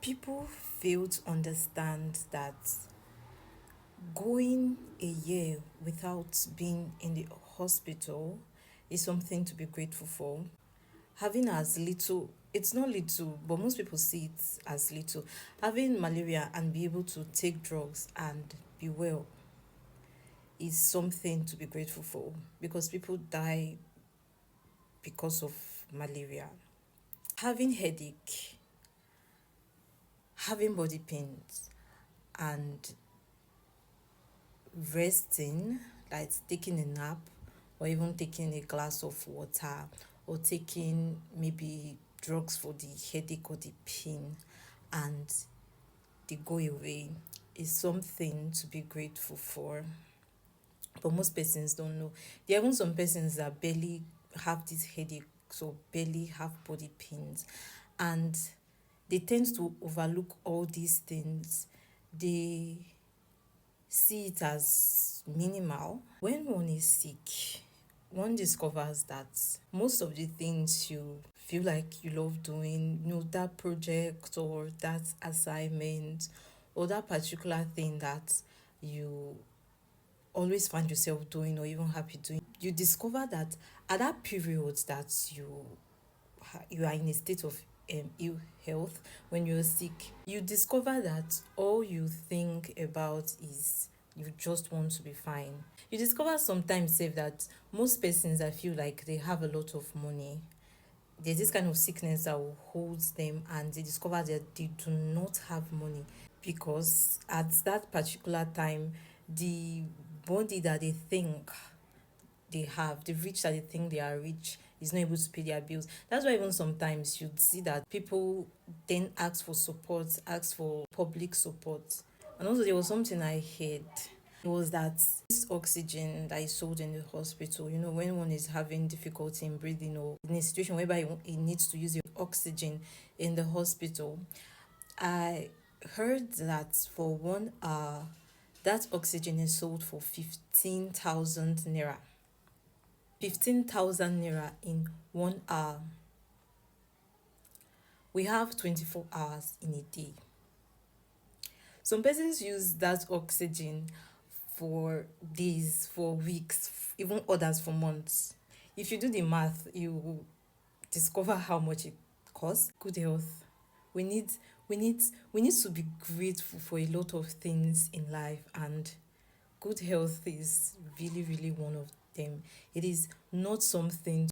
People fail to understand that going a year without being in the hospital is something to be grateful for. Having as little, it's not little, but most people see it as little. Having malaria and be able to take drugs and be well is something to be grateful for, because people die because of malaria. Having headache, having body pains, and resting, like taking a nap, or even taking a glass of water, or taking maybe drugs for the headache or the pain, and they go away, is something to be grateful for. But most persons don't know. There are even some persons that barely have this headache, so barely have body pains, and they tend to overlook all these things. They see it as minimal. When one is sick, one discovers that most of the things you feel like you love doing, that project or that assignment or that particular thing that you always find yourself doing or even happy doing, you discover that at that period that you are in a state of ill health, when you're sick, you discover that all you think about is you just want to be fine. You discover sometimes save that most persons that feel like they have a lot of money, there's this kind of sickness that will hold them, and they discover that they do not have money, because at that particular time the body that they think they have, the rich that they think they are rich, is not able to pay their bills. That's why even sometimes you'd see that people then ask for support, ask for public support. And also there was something I heard. It was that this oxygen that is sold in the hospital, when one is having difficulty in breathing or in a situation whereby he needs to use the oxygen in the hospital, I heard that for 1 hour, that oxygen is sold for 15,000 naira. 15,000 naira in 1 hour. We have 24 hours in a day. Some persons use that oxygen for days, for weeks, even others for months. If you do the math, you will discover how much it costs. Good health. We need we need to be grateful for a lot of things in life, and good health is really, really one of them. It is not something